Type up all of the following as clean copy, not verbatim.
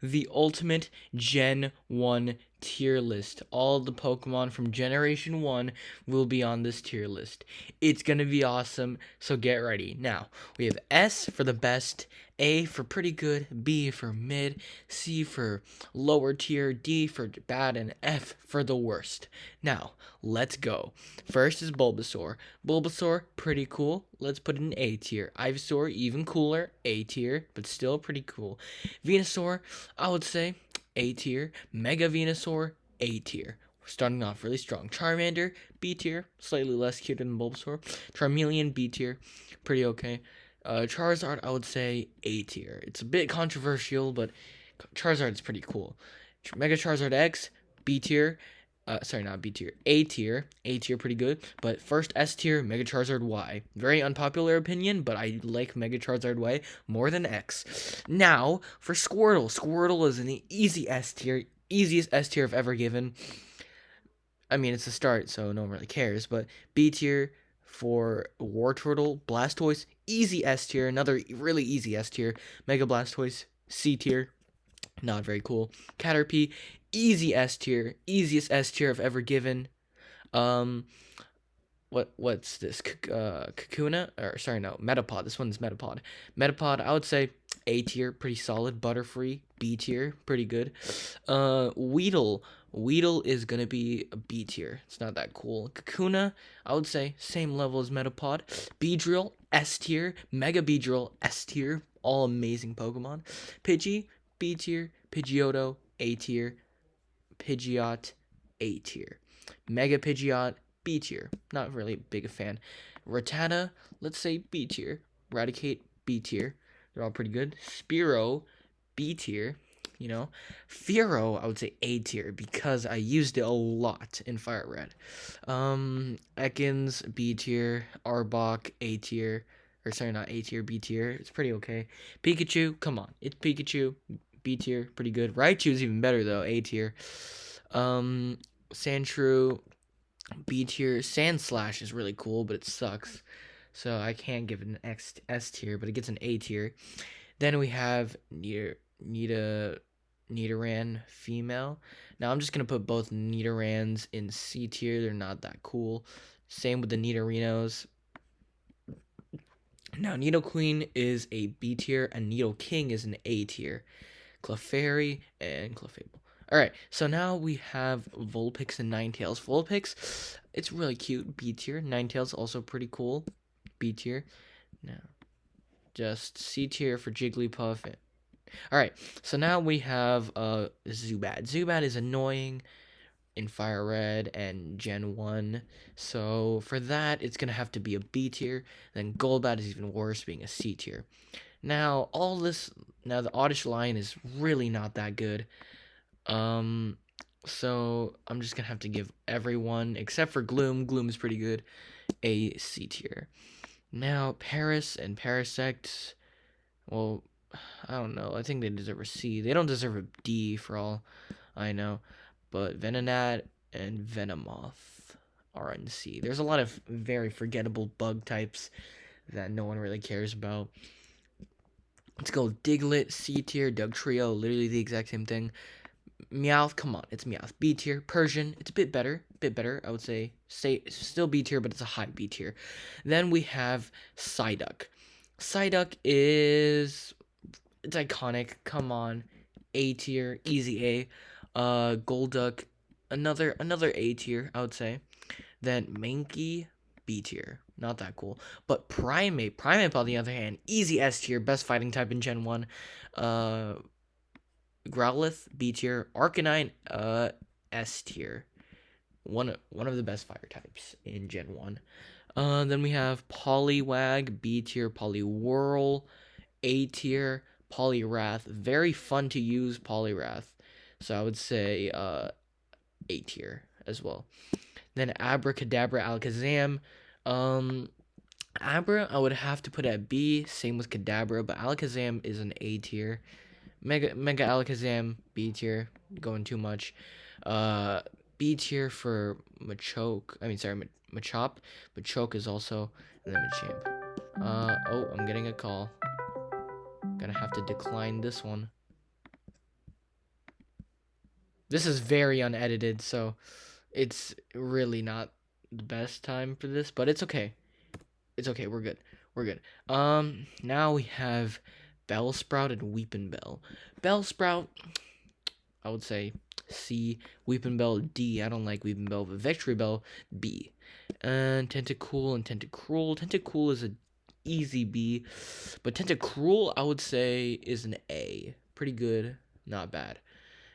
The ultimate Gen 1 tier list. All the Pokemon from Generation 1 will be on this tier list. It's going to be awesome, so get ready. Now, we have S for the best, A for pretty good, B for mid, C for lower tier, D for bad, and F for the worst. Now, let's go. First is Bulbasaur. Bulbasaur, pretty cool. Let's put it in A tier. Ivysaur, even cooler, A tier, but still pretty cool. Venusaur, I would say A tier. Mega Venusaur, A tier. Starting off really strong. Charmander, B tier, slightly less cute than Bulbasaur. Charmeleon, B tier, pretty okay. Charizard, I would say A tier. It's a bit controversial, but Charizard is pretty cool. Mega Charizard X, B tier. Sorry, not B tier. A tier. A tier, pretty good. But first S tier, Mega Charizard Y. Very unpopular opinion, but I like Mega Charizard Y more than X. Now, for Squirtle. Squirtle is an easy S tier. Easiest S tier I've ever given. I mean, it's a start, so no one really cares. But B tier for Wartortle. Blastoise, easy S tier. Another really easy S tier. Mega Blastoise, C tier. Not very cool. Caterpie, easy S tier, easiest S tier I've ever given. Um, what's this? Kakuna, or sorry, no, Metapod. This one's Metapod. Metapod, I would say A tier, pretty solid. Butterfree, B tier, pretty good. Weedle. Weedle is gonna be a B tier. It's not that cool. Kakuna, I would say same level as Metapod. Beedrill, S tier. Mega Beedrill, S tier. All amazing Pokemon. Pidgey, B tier. Pidgeotto, A tier. Pidgeot, A tier. Mega Pidgeot, B tier. Not really big a fan. Rattata, let's say B tier. Raticate, B tier. They're all pretty good. Spearow, B tier. You know, Fearow, I would say A tier because I used it a lot in Fire Red. Ekans, B tier. Arbok, A tier. Or sorry, not A tier, B tier. It's pretty okay. Pikachu, come on, it's Pikachu. B tier, pretty good. Raichu's even better though, A tier. Sandshrew, B tier. Sandslash is really cool, but it sucks. So I can't give it an S tier, but it gets an A tier. Then we have Nidoran female. Now I'm just gonna put both Nidorans in C tier. They're not that cool. Same with the Nidorinos. Now Nidoqueen is a B tier, and Nidoking is an A tier. Clefairy, and Clefable. Alright, so now we have Vulpix and Ninetales. Vulpix, it's really cute, B tier. Ninetales, also pretty cool, B tier. Now, just C tier for Jigglypuff. Alright, so now we have Zubat. Zubat is annoying in Fire Red and Gen 1. So for that, it's going to have to be a B tier. Then Golbat is even worse, being a C tier. Now, the Oddish line is really not that good. So I'm just going to have to give everyone, except for Gloom, Gloom is pretty good, a C tier. Now, Paris and Parasect, well, I don't know. I think they deserve a C. They don't deserve a D for all I know. But Venonat and Venomoth are in C. There's a lot of very forgettable bug types that no one really cares about. Let's go Diglett, C tier, Dugtrio, literally the exact same thing. Meowth, come on, it's Meowth. B tier. Persian, it's a bit better, I would say. Still B tier, but it's a high B tier. Then we have Psyduck. Psyduck is, it's iconic. Come on, A tier, easy A. Golduck, another A tier, I would say. Then Mankey, B tier, not that cool. But Primeape on the other hand, easy S tier, best fighting type in Gen 1. Growlithe, B tier. Arcanine, S tier. One of the best fire types in Gen 1. Then we have Poliwag, B tier. Poliwhirl, A tier. Poliwrath, very fun to use Poliwrath. So I would say A tier as well. Then Abracadabra, Alakazam. Abra, I would have to put at B. Same with Kadabra, but Alakazam is an A tier. Mega Alakazam, B tier. Going too much. B tier for Machoke. I mean, sorry, Machop. Machoke is also an Machamp. Oh, I'm getting a call. Gonna have to decline this one. This is very unedited, so it's really not the best time for this, but it's okay. It's okay. We're good. We're good. Now we have Bellsprout and Weepinbell. Bellsprout, I would say C. Weepinbell D. I don't like Weepinbell, but Victorybell B. And Tentacool and Tentacruel. Tentacool is a easy B, but Tentacruel I would say is an A. Pretty good, not bad.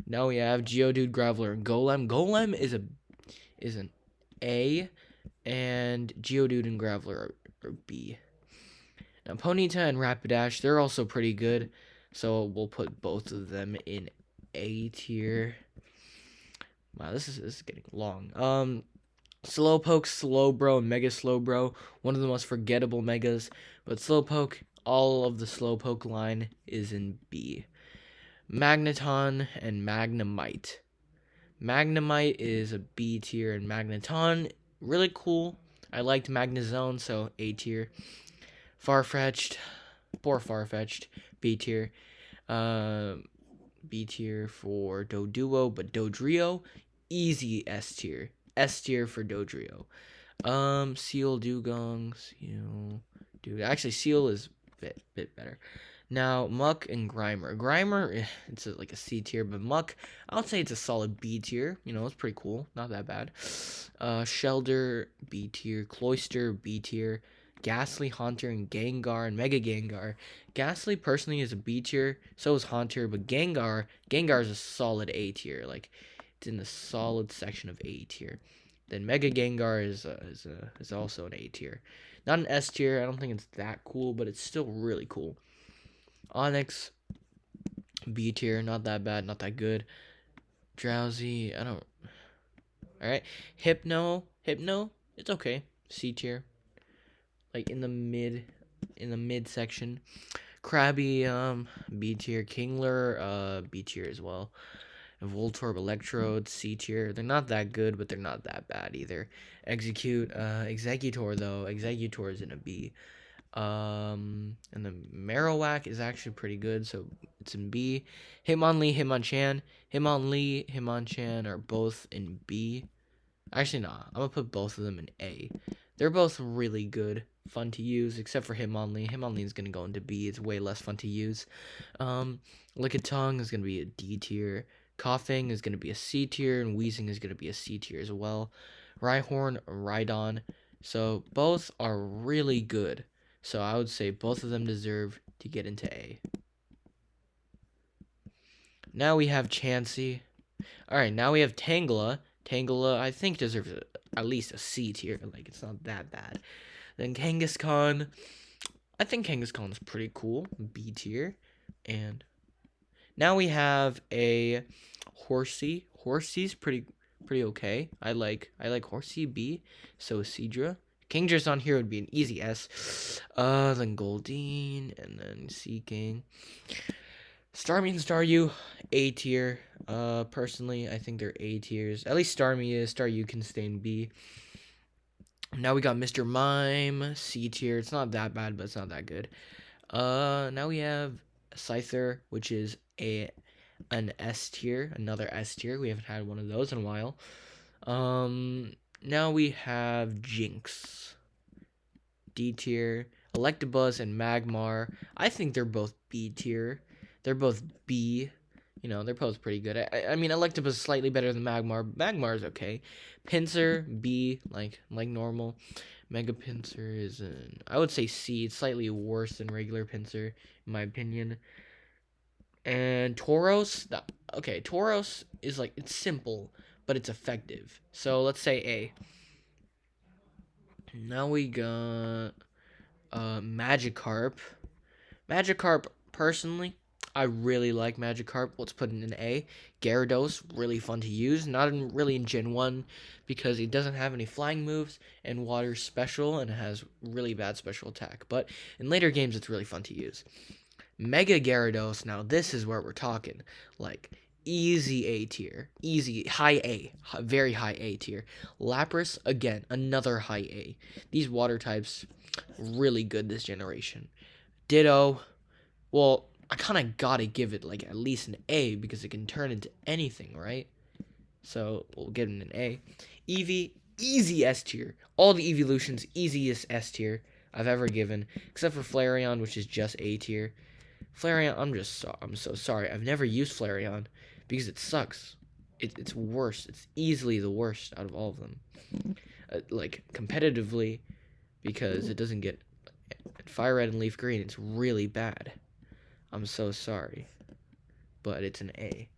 Now we have Geodude, Graveler, and Golem. Golem is an A, and Geodude and Graveler are B. Now Ponyta and Rapidash, they're also pretty good, so we'll put both of them in A tier. Wow, this is getting long. Slowpoke, Slowbro, and Mega Slowbro, one of the most forgettable megas. But Slowpoke, all of the Slowpoke line is in B. Magneton and Magnemite. Magnemite is a B tier, and Magneton, really cool. I liked Magnezone, so A tier. Farfetch'd, poor Farfetch'd, B tier. Uh, B tier for Doduo, but Dodrio, easy S tier. S tier for Dodrio. Seal, Dugong, Seal, dude. Actually, Seal is a bit better. Now, Muck and Grimer. Grimer, it's like a C tier, but Muck, I would say it's a solid B tier. You know, it's pretty cool. Not that bad. Shelder, B tier. Cloyster, B tier. Ghastly, Haunter, and Gengar, and Mega Gengar. Ghastly, personally, is a B tier. So is Haunter, but Gengar is a solid A tier. Like, it's in the solid section of A tier. Then Mega Gengar is also an A tier. Not an S tier. I don't think it's that cool, but it's still really cool. Onyx, B tier, not that bad, not that good. Drowsy, I don't. All right, Hypno, it's okay. C tier, like in the mid section. Krabby, B tier. Kingler, B tier as well. Voltorb, Electrode, C tier. They're not that good, but they're not that bad either. Executor though. Executor is in a B. And the Marowak is actually pretty good, so it's in B. Hitmonlee, Hitmonchan are both in B. Actually, nah, I'm gonna put both of them in A. They're both really good, fun to use, except for Hitmonlee. Hitmonlee is gonna go into B. It's way less fun to use. Lickitung is gonna be a D tier. Coughing is gonna be a C tier, and Wheezing is gonna be a C tier as well. Rhyhorn, Rhydon. So both are really good. So I would say both of them deserve to get into A. Now we have Chansey. Alright, now we have Tangela. Tangela, I think, deserves at least a C tier. Like, it's not that bad. Then Kangaskhan. I think Kangaskhan is pretty cool. B tier. And now we have a Horsey. Horsey's pretty okay. I like Horsey. B. So is Seadra. Kingdra's on here would be an easy S. Then Goldeen, and then Seeking. Starmie and Staryu, A tier. Personally, I think they're A tiers. At least Starmie is. Staryu can stay in B. Now we got Mr. Mime, C tier. It's not that bad, but it's not that good. Now we have Scyther, which is an S tier, another S tier. We haven't had one of those in a while. Now we have Jinx, D tier. Electabuzz and Magmar, I think they're both B tier. They're both B. You know, they're both pretty good. I mean, Electabuzz is slightly better than Magmar. Magmar is okay. Pinsir, B, like normal. Mega Pinsir is I would say C. It's slightly worse than regular Pinsir, in my opinion. And Tauros, okay, Tauros is like, it's simple, but it's effective. So let's say A. Now we got Magikarp. Magikarp, personally, I really like Magikarp. Let's put it in A. Gyarados, really fun to use. Not really in Gen 1 because it doesn't have any flying moves, and Water's special, and it has really bad special attack. But in later games, it's really fun to use. Mega Gyarados, now this is where we're talking. Like, easy A tier. Easy, high A. Very high A tier. Lapras, again, another high A. These water types, really good this generation. Ditto, well, I kind of gotta give it, like, at least an A because it can turn into anything, right? so we'll give it an A. Eevee, easy S tier. All the evolutions, easiest S tier I've ever given, except for Flareon, which is just A tier. Flareon, I'm so sorry. I've never used Flareon because it sucks. It's worst. It's easily the worst out of all of them. Like competitively, because it doesn't get Fire Red and Leaf Green. It's really bad. I'm so sorry, but it's an A.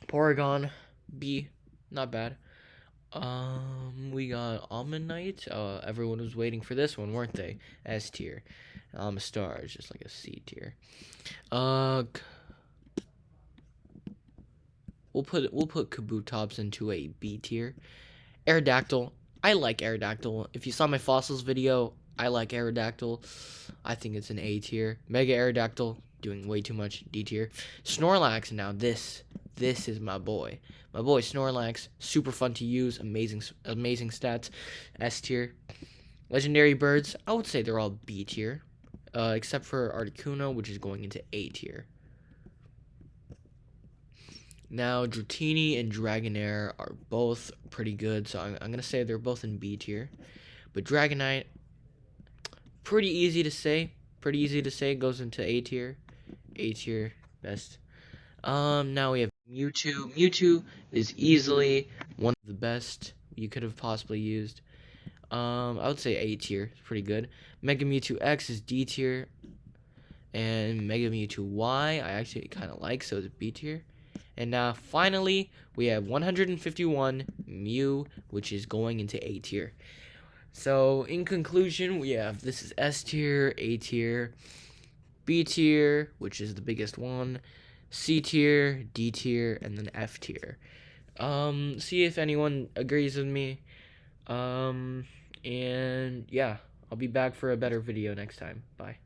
Porygon, B, not bad. We got Almond Knight. Everyone was waiting for this one, weren't they? S tier. Star is just like a C tier. We'll put Kabutops into a B tier. Aerodactyl. I like Aerodactyl. If you saw my fossils video, I like Aerodactyl. I think it's an A tier. Mega Aerodactyl, doing way too much. D tier. Snorlax. Now this is my boy. My boy Snorlax. Super fun to use. Amazing stats. S tier. Legendary birds. I would say they're all B tier, except for Articuno, which is going into A tier. Now, Dratini and Dragonair are both pretty good, so I'm going to say they're both in B tier. But Dragonite, pretty easy to say. Pretty easy to say, goes into A tier. A tier, best. Now we have Mewtwo. Mewtwo is easily one of the best you could have possibly used. I would say A tier. It's pretty good. Mega Mewtwo X is D tier. And Mega Mewtwo Y, I actually kind of like, so it's B tier. And finally, we have 151 Mew, which is going into A tier. So, in conclusion, we have this is S tier, A tier, B tier, which is the biggest one, C tier, D tier, and then F tier. See if anyone agrees with me. And yeah, I'll be back for a better video next time. Bye.